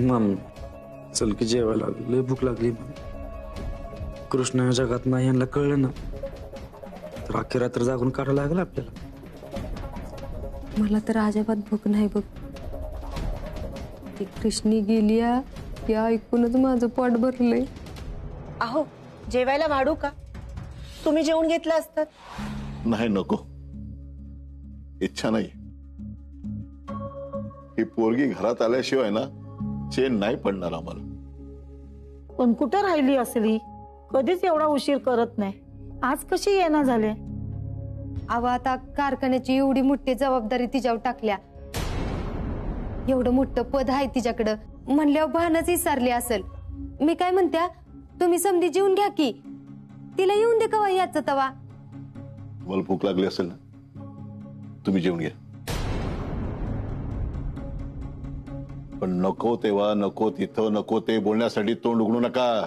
Mummy चल की जेवायला लय भूक लागली. कृष्ण या जगात नाही यांना कळलं ना तर अख्खी रात्र जागून काढायला लागलं आपल्याला. मला तर अजिबात भूक नाही बघ. ती कृष्णी गेली या ऐकूनच माझं पोट भरलंय. अहो जेवायला वाढू का? तुम्ही जेवून घेतलं असतं. नाही नको, इच्छा नाही. ही पोरगी घरात आल्याशिवाय ना चेन नाही पडणार आम्हाला. पण कुठं राहिली असेल ही? कधीच एवढा उशीर करत नाही. आज कशी येणं झाले? अव आता कारखान्याची एवढी मोठी जबाबदारी तिच्यावर टाकल्या. एवढं मोठं पद आहे तिच्याकडं म्हणल्यावर भानच विसरली असेल. मी काय म्हणत्या, तुम्ही समधी जेवून घ्या की. तिला येऊन दे कवा याच तवा. मला भूक लागली असेल ना, तुम्ही जेवून घ्या. पण नको तेव्हा, नको तिथं, नको ते बोलण्यासाठी तोंड उघडू नका.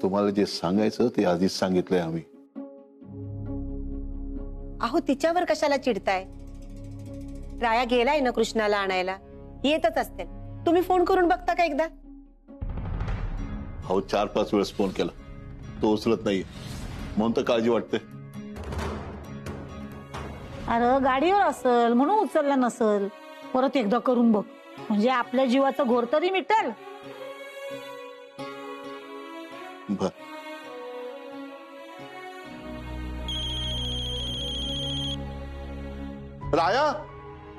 तुम्हाला जे सांगायचं ते आधीच सांगितलंय आम्ही. अहो तिच्यावर कशाला चिडताय? राया गेलाय ना कृष्णाला आणायला, येतच असते. तुम्ही फोन करून बघता का एकदा? हो 4-5 वेळेस फोन केला, तो उचलत नाहीये म्हणून तर काळजी वाटते. अरे गाडीवर असल म्हणून उचलला नसल. परत एकदा करून बघ, म्हणजे आपल्या जीवाचं घोर तरी मिटेल. बर. राया,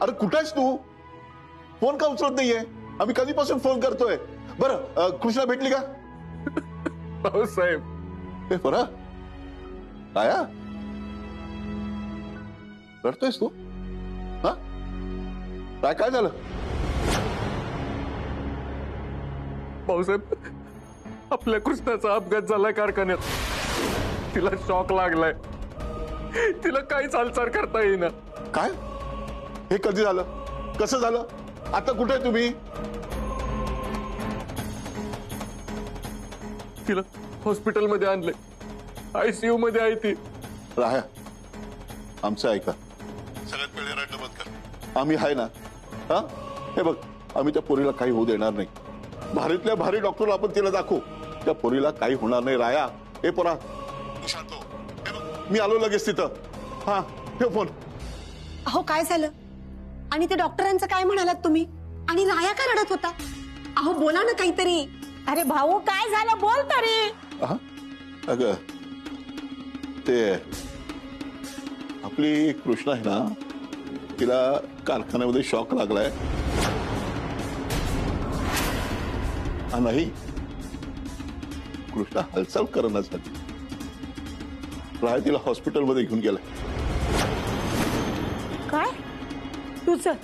अरे कुठे आहेस तू? फोन का उचलत नाहीये? आम्ही कधीपासून फोन करतोय. बरं कृष्णा भेटली का? हो साहेब. हे बरं. राया, रडतोयस तू? हा काय काय झालं? भाऊसाहेब, आपल्या कृष्णाचा अपघात झालाय कारखान्यात. तिला शॉक लागलाय. तिला काहीच हालचाल करता येईना. काय? हे कधी झालं? कसं झालं? आता कुठे आहे तुम्ही? तिला हॉस्पिटलमध्ये आणलंय. आयसीयू मध्ये आहे ती. राहा, आमचं ऐका. सगळ्यात पहिले रडणं बंद कर. आम्ही आहे ना. हा हे बघ, आम्ही त्या पोरीला काही होऊ देणार नाही. भारीतल्या भारी डॉक्टरला आपण तिला दाखवू. त्या पोरीला काही होणार नाही. राया, हे पोरा शांत हो. हे बघ, मी आलो लगेच तिथं. हा ठेव फोन. अहो काय झालं? आणि ते डॉक्टरांचं काय म्हणालात तुम्ही? आणि राया का रडत होता? अहो बोला ना काहीतरी. अरे भाऊ काय झालं बोल तरी. अगं ते आपली कृष्णा आहे ना, तिला कारखान्यामध्ये शॉक लागलाय. नाही, कृष्णा हालचाल करणं झाली. राय तिला हॉस्पिटलमध्ये घेऊन गेलाय. काय? तू चल,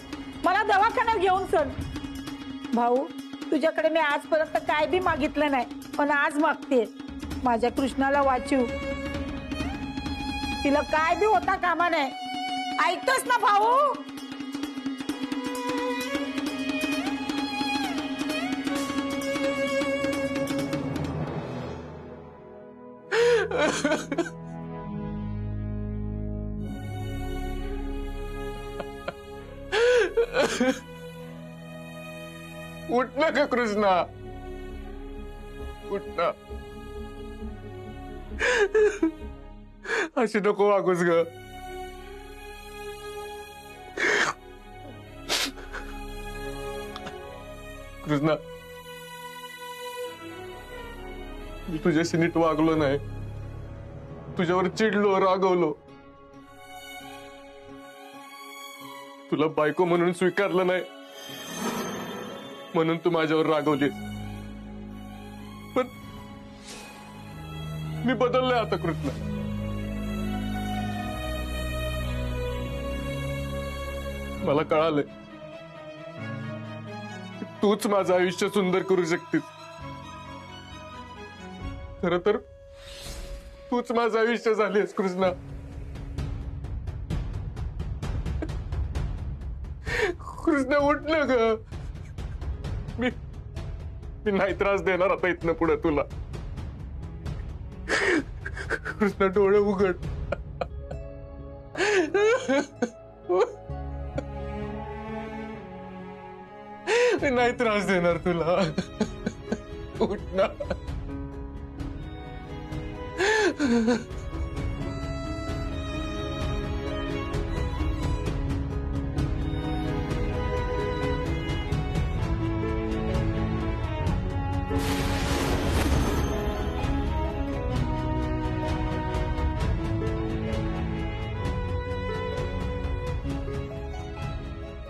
मला दवाखान्यात घेऊन चल. भाऊ तुझ्याकडे मी आजपर्यंत काय बी मागितलं नाही, पण आज मागते. माझ्या कृष्णाला वाचू. तिला काय बी होता कामा नाही. ऐकतोस ना भाऊ? उठ ना ग कृष्णा, उठ ना. अशी नको वागूस ग. कृष्णा, मी तुझ्याशी नीट वागलो नाही. तुझ्यावर चिडलो, रागवलो. तुला बायको म्हणून स्वीकारलं नाही म्हणून तू माझ्यावर रागवलीस. पण मी बदललोय आता कृष्णा. मला कळालंय तूच माझं आयुष्य सुंदर करू शकतीस. खरं तर तूच माझं आयुष्य झालीस कृष्णा. कृष्णा उठ ना ग. मी नाही त्रास देणार आता इथनं पुढे तुला. कृष्णा डोळे उघड. ते नाही त्रास देणार तुला. उठ ना.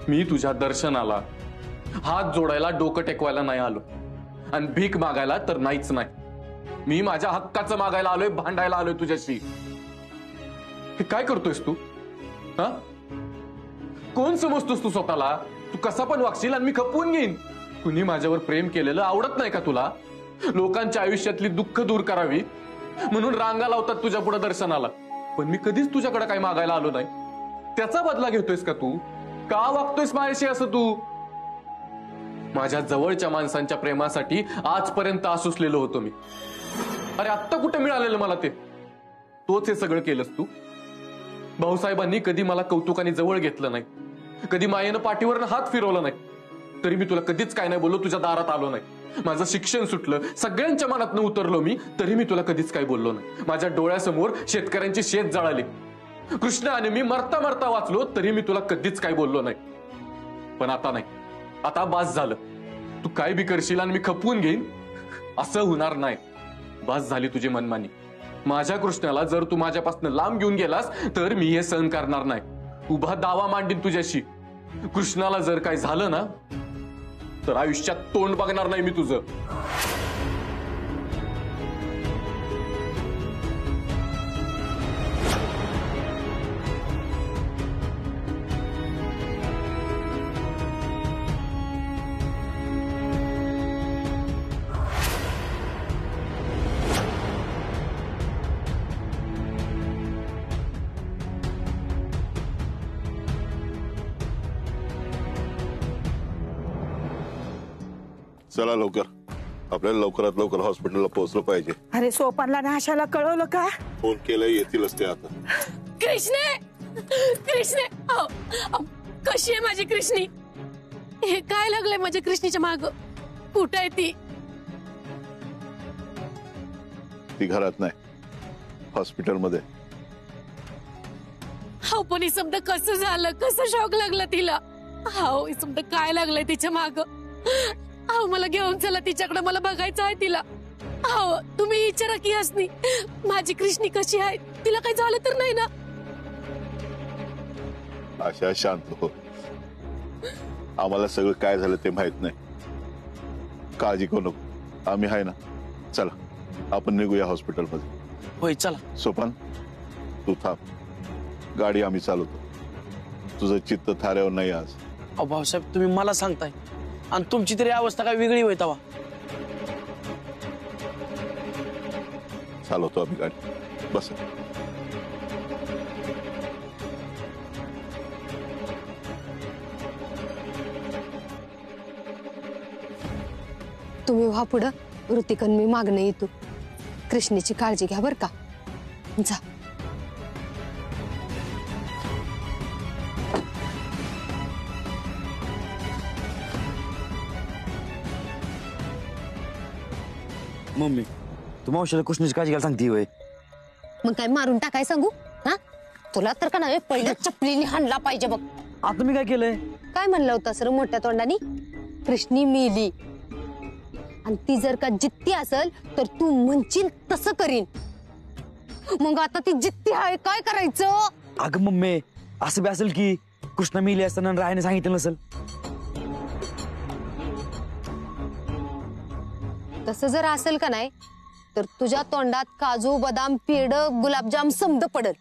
मी तुझ्या दर्शनाला हात जोडायला डोकं टेकवायला नाही आलो आणि भीक मागायला तर नाहीच नाही. मी माझ्या हक्काचं मागायला आलोय, भांडायला आलोय तुझ्याशी. हे काय करतोयस तू? हा, कोण समजतोस तू स्वतःला? तू कसा पण वागशील आणि मी खपवून घेईन. कुणी माझ्यावर प्रेम केलेलं आवडत नाही का तुला? लोकांच्या आयुष्यातली दुःख दूर करावी म्हणून रांगा लावतात तुझ्या पुढे दर्शनाला, पण मी कधीच तुझ्याकडे काही मागायला आलो नाही. त्याचा बदला घेतोयस का तू? का वागतोयस माझ्याशी असं तू? माझ्या जवळच्या माणसांच्या प्रेमासाठी आजपर्यंत आसुसलेलो होतो मी. अरे आत्ता कुठे मिळालेलं मला ते? तोच हे सगळं केलंस तू. भाऊसाहेबांनी कधी मला कौतुकाने जवळ घेतलं नाही, कधी मायेनं पाठीवरनं हात फिरवला नाही, तरी मी तुला कधीच काय नाही बोललो, तुझ्या दारात आलो नाही. माझं शिक्षण सुटलं, सगळ्यांच्या मनातनं उतरलो मी, तरी मी तुला कधीच काही बोललो नाही. माझ्या डोळ्यासमोर शेतकऱ्यांची शेत जळाली, कृष्ण आणि मी मरता मरता वाचलो, तरी मी तुला कधीच काही बोललो नाही. पण आता नाही, आता बास झालं. तू काय बी करशील आणि मी खपवून घेईन असं होणार नाही. बास झाली तुझी मनमानी. माझ्या कृष्णाला जर तू माझ्यापासून लांब घेऊन गेलास तर मी हे सहन करणार नाही. उभा दावा मांडीन तुझ्याशी. कृष्णाला जर काय झालं ना तर आयुष्यात तोंड बघणार नाही मी तुझं. चला लवकर, आपल्याला लवकरात लवकर हॉस्पिटलला पोहोचलं पाहिजे. अरे सोपानला ना आशाला कळवलं का? फोन केलाय, येतीलच ते आता. कृष्णे, कृष्णे, कशी आहे माझी कृष्णी? हे काय लागलंय माझ्या कृष्णीच्या माग? कुठं आहे ती? ती घरात नाही, हॉस्पिटलमध्ये. हाव पण ही समजा कसं झालं, कसं शॉक लागला तिला? हाव ही समजा काय लागलंय तिच्या माग? हाव मला घेऊन चला तिच्याकडे, मला बघायचं आहे तिला. हाव तुम्ही विचारा की असनी माझी कृष्णी कशी आहे, तिला काही झालं तर नाही ना? आशा शांत हो, आम्हाला सगळं काय झालं ते माहित नाही. काळजी करू नको, आम्ही आहे ना. चला आपण निघूया हॉस्पिटलमध्ये. होय चला. सोपान तू थांब, गाडी आम्ही चालवतो. तुझं चित्त थाऱ्यावर नाही आज. अहो भाऊसाहेब तुम्ही मला सांगताय आणि तुमची तरी अवस्था काय वेगळी होय तवा? चालवतो आम्ही गाडी, बस. तुम्ही व्हा पुढं, ऋतिकन मी मागणं येतो. कृष्णेची काळजी घ्या बर का. जा. मम्मी तू मावशीला कृष्णाची काळजी घ्यायला सांगते होय? मग काय मारून टाकाय सांगू? हा, तुला तर का नाही पहिल्या चपलीने हाणला पाहिजे बघ. आता मी काय केलंय? काय म्हणलं होतं सर मोठ्या तोंडानी? कृष्णी मेली आणि ती जर का जित्ती असेल तर तू म्हणशील तसं करीन. मग आता ती जित्ती आहे, काय करायचं? अगं मम्मी असं बी असेल की कृष्णा मेली असताना रायाने सांगितलं नसेल. तसं जर असेल का नाही तर तुझ्या तोंडात काजू बदाम पेड गुलाबजाम समद पडल.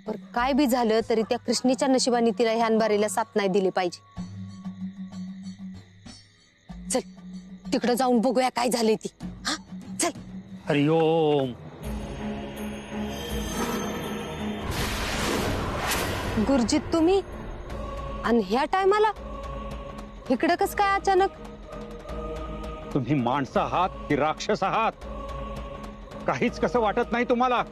पर काय बी झालं तरी त्या कृष्णीच्या नशिबाने तिला ह्या अनबारीला साथ नाही दिली पाहिजे. चल तिकडे जाऊन बघूया काय झालंय ती. हा चल. हरिओम. गुरुजीत तुम्ही आणि ह्या टायमाला इकडं कस काय अचानक? तुम्ही माणसं आहात की राक्षस आहात काहीच कसं वाटत नाही तुम्हाला?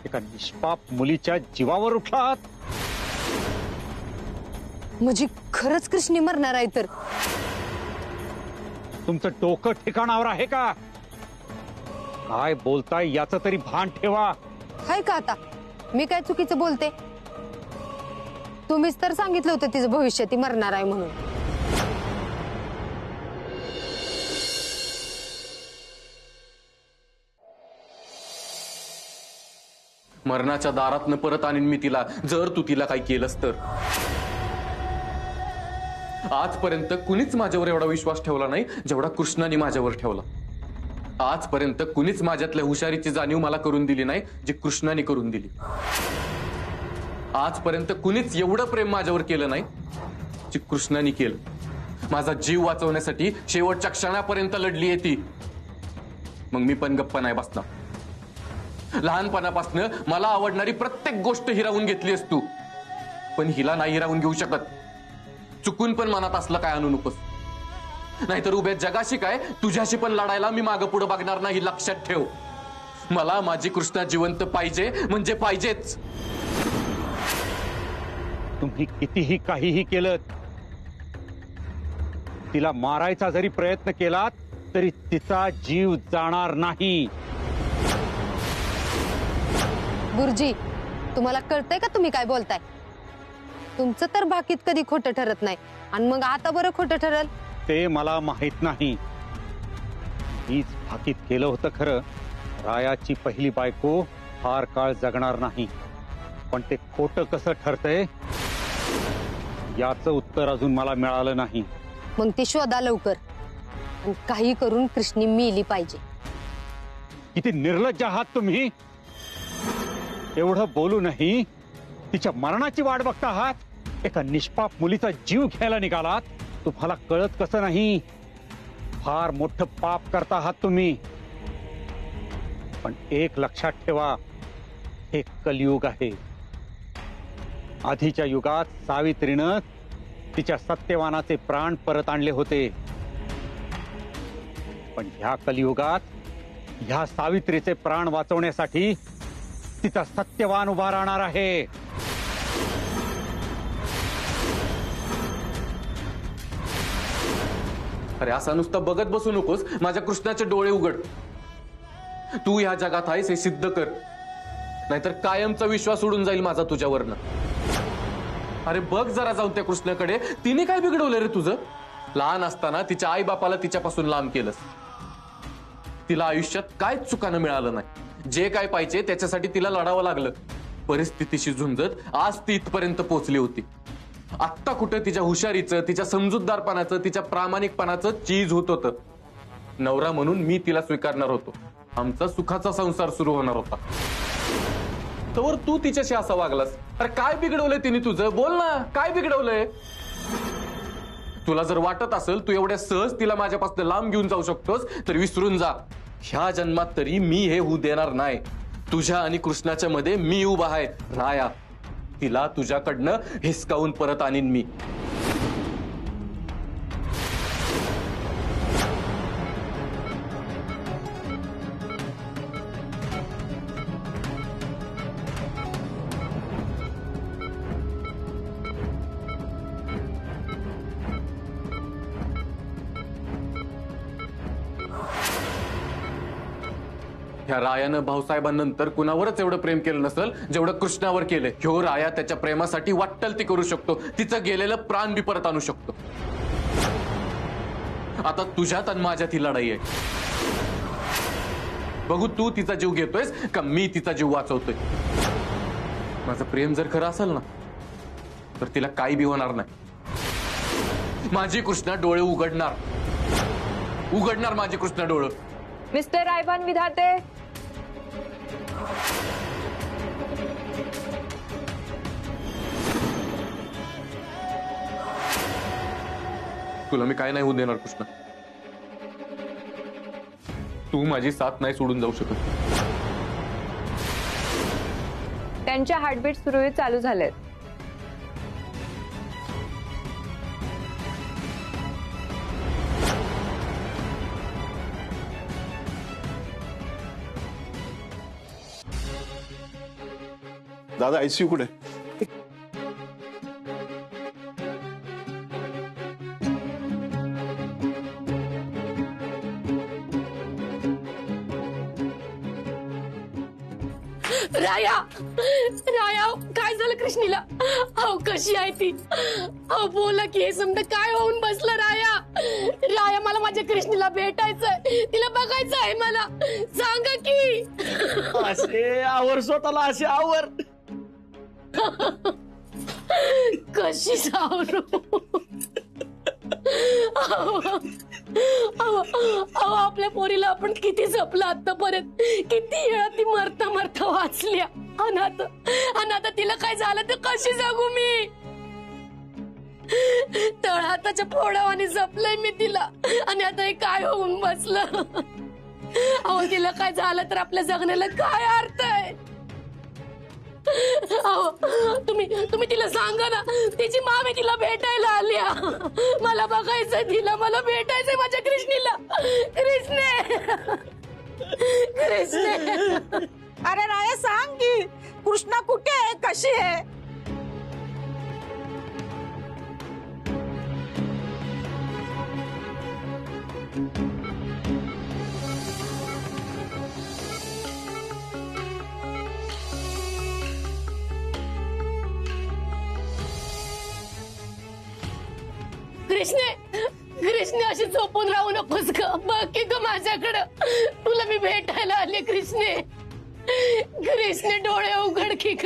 एका निष्पाप मुलीच्या जीवावर उठलात. म्हणजे खरंच कृष्णी मरणार आहे तर? तुमचं डोकं ठिकाणावर आहे का? काय बोलताय याचं तरी भान ठेवा. हाय का आता मी काय चुकीचं बोलते? तुम्हीच तर सांगितलं होतं तिचं भविष्य ती मरणार आहे म्हणून. मरणाच्या दारातनं परत आणीन मी तिला, जर तू तिला काही केलंस तर. आजपर्यंत कुणीच माझ्यावर एवढा विश्वास ठेवला नाही जेवढा कृष्णाने माझ्यावर ठेवला. आजपर्यंत कुणीच माझ्यातल्या हुशारीची जाणीव मला करून दिली नाही जी कृष्णाने करून दिली. आजपर्यंत कुणीच एवढं प्रेम माझ्यावर केलं नाही जे कृष्णाने केलं. माझा जीव वाचवण्यासाठी शेवटच्या क्षणापर्यंत लढली आहे ती. मग मी पण गप्पा नाही बसणार. लहानपणापासून मला आवडणारी प्रत्येक गोष्ट हिरावून घेतलीस तू, पण हिला नाही हिरावून घेऊ शकत. चुकून पण मनात असलं काय आणू नकोस, नाहीतर उभ्या जगाशी काय तुझ्याशी पण लढायला मी मागं पुढे बघणार नाही, लक्षात ठेव. मला माझी कृष्णा जिवंत पाहिजे म्हणजे पाहिजेच. तुम्ही कितीही काहीही केलं, तिला मारायचा जरी प्रयत्न केलात तरी तिचा जीव जाणार नाही. गुरुजी, तुम्हाला कळतंय का तुम्ही काय बोलताय? तुमचं तर बाकीत कधी खोटं ठरत नाही, आणि मग आता बरं खोटं ठरल? ते मला माहित नाही. हीच भाकीत केलं होतं खरं. रायाची पहिली बायको फार काळ जगणार नाही, पण ते खोटं कसं ठरतंय याचं उत्तर अजून मला मिळालं नाही. मग ती शोधा लवकर, आणि काही करून कृष्णी मेली पाहिजे. किती निर्लज्ज आहात तुम्ही. एवढं बोलूनही तिच्या मरणाची वाट बघता आहात. एका निष्पाप मुलीचा जीव घ्यायला निघालात. तुम्हाला कळत कसं नाही? फार मोठं पाप करता आहात तुम्ही. पण एक लक्षात ठेवा, हे कलियुग आहे. आधीच्या युगात सावित्रीनं तिच्या सत्यवानाचे प्राण परत आणले होते, पण ह्या कलियुगात ह्या सावित्रीचे प्राण वाचवण्यासाठी तिचा सत्यवान उभा राहणार आहे. अरे असा नुसतं बघत बसू नकोस. माझ्या कृष्णाचे डोळे उघड. तू ह्या जगात आहेस हे सिद्ध कर, नाहीतर कायमचा विश्वास उडून जाईल माझा तुझ्यावरनं. अरे बघ जरा जाऊन त्या कृष्णाकडे. तिने काय बिघडवलं रे तुझं? लहान असताना तिच्या आई बापाला तिच्यापासून लांब केलंस. तिला आयुष्यात काय चुकानं मिळालं नाही. जे काय पाहिजे त्याच्यासाठी तिला लढावं लागलं. परिस्थितीशी झुंजत आज ती इथपर्यंत पोहोचली होती. आत्ता कुठं तिच्या हुशारीचं, तिच्या समजूतदारपणाचं, तिच्या प्रामाणिकपणाचं चीज होत होतं. नवरा म्हणून मी तिला स्वीकारणार होतो. आमचा सुखाचा संसार सुरू होणार होता. तर तू तिच्याशी असा वागलास. अरे काय बिघडवलंय तिने तुझं? बोल ना, काय बिघडवलंय? तुला जर वाटत असेल तू एवढ्या सहज तिला माझ्यापासून लांब घेऊन जाऊ शकतोस तर विसरून जा. ह्या जन्मात तरी मी हे होऊ देणार नाही. तुझ्या आणि कृष्णाच्या मध्ये मी उभा आहे. राया, तिला तुझ्याकडनं हिसकावून परत आणीन मी. ह्या रायानं भाऊसाहेबांनंतर कुणावरच एवढं प्रेम केलं नसेल जेवढं कृष्णावर केलंय. ह्यो राया त्याच्या प्रेमासाठी वाट्टल ती करू शकतो. तिचं गेलेलं प्राण बी परत आणू शकतो. आता तुझ्यात आणि माझ्यात ही लढाई आहे. बघू तू तिचा जीव घेतोयस का मी तिचा जीव वाचवतोय. माझं प्रेम जर खरं असेल ना तर तिला काही बी होणार नाही. माझी कृष्णा डोळे उघडणार माझी कृष्णा डोळे. मिस्टर रायबान विधाते, तुला मी काय नाही होऊ देणार कृष्णा. तू माझी साथ नाही सोडून जाऊ शकत. त्यांच्या हार्टबीट सुरळीत चालू झालेत. दादा आयसीयू कुठे? राया राया काय झालं कृष्णीला? अहो कशी आहे ती? अहो बोला की हे समजा काय होऊन बसलं राया? राया मला माझ्या कृष्णीला भेटायचंय, तिला बघायचं आहे मला, सांगा की. असे आवर स्वतःला, असे आवर. कशी सावरू? अहो आपल्या पोरीला आपण किती जपलं आतापर्यंत, किती वेळा ती मरता मरता वाचल्या. अनाथ तिला काय झालं तर कशी जगू मी? तळहाताच्या फोडावाने जपलंय मी तिला, आणि आता हे काय होऊन बसलं? अहो तिला काय झालं तर आपल्या जगण्याला काय अर्थ आहे? अहो तुम्ही तिला सांगा ना, तिची मामी तिला भेटायला आल्या. मला बघायचंय तिला, मला भेटायचंय माझ्या कृष्णीला. कृष्णे अरे राया सांग की कृष्णा कुठे आहे, कशी आहे? कृष्णे अशी झोपून राहू नकोस ग, बघ की ग माझ्याकडं, तुला मी भेटायला आले. कृष्णे डोळे उघड की ग.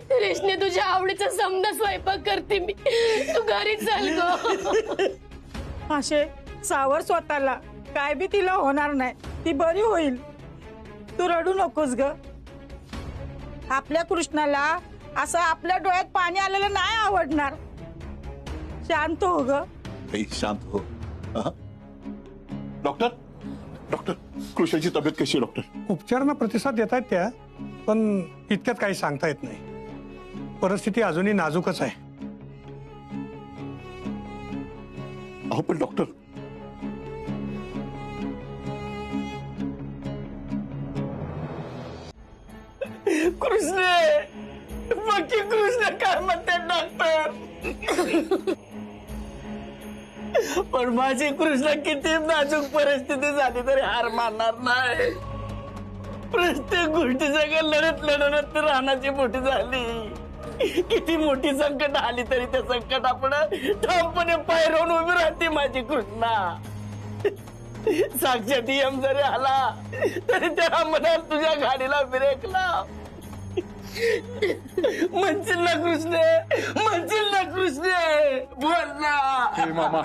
कृष्णे तुझ्या आवडीचा समजा स्वयंपाक करते मी, तू घरी चल ग. असे सावर स्वतःला, काय बी तिला होणार नाही, ती बरी होईल. तू रडू नकोस ग. आपल्या कृष्णाला असं आपल्या डोळ्यात पाणी आलेलं नाही आवडणार. शांत हो ग. काही शांत हो. हा? डॉक्टर डॉक्टर कृष्णाची तब्येत कशी आहे डॉक्टर? उपचारांना प्रतिसाद देत आहेत त्या, पण इतक्यात काही सांगता येत नाही. परिस्थिती अजूनही नाजूकच आहे. अहो पण डॉक्टर, कृष्ण बाकी कृष्ण काय म्हणते डॉक्टर? पण माझी कृष्ण किती नाजूक परिस्थिती झाली तरी हार मानणार नाही. प्रत्येक गोष्टी सगळं लढत राहण्याची मोठी झाली. किती मोठी संकट आली तरी त्या संकट आपण ठामपणे पाय रोवून उभी राहते माझी कृष्णा. साक्षात यम जरी आला तरी त्या मनात तुझ्या गाडीला ब्रेक लाव. म्हणशील ना कृष्ण, म्हणशील ना कृष्ण, बोल ना. हे मामा,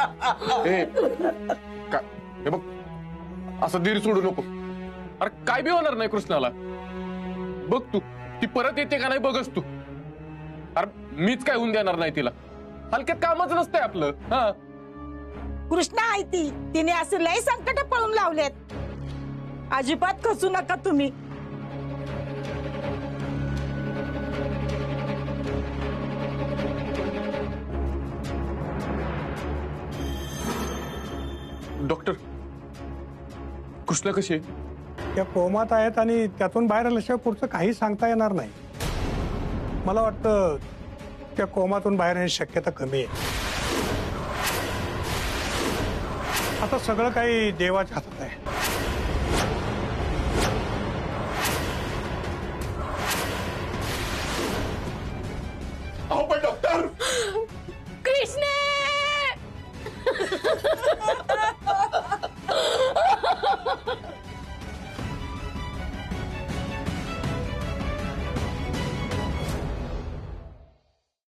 हे बघ, असं धीर सोडू नको. अरे काय बी होणार नाही कृष्णाला. बघ तू, ती परत येते का नाही बघच तू. अरे मीच काय होऊन देणार नाही तिला. हलक्यात कामच नसतंय आपलं. हा कृष्णा आहे ती, तिने असे लय संकट पळून लावलेत. अजिबात खचू नका तुम्ही. डॉक्टर, कृष्णा कशी आहे? त्या कोमात आहेत आणि त्यातून बाहेर आल्याशिवाय पुढचं काही सांगता येणार नाही. मला वाटतं त्या कोमातून बाहेर येण्याची शक्यता कमी आहे. आता सगळं काही देवाच्या हातात आहे. अहो पण डॉक्टर, कृष्णे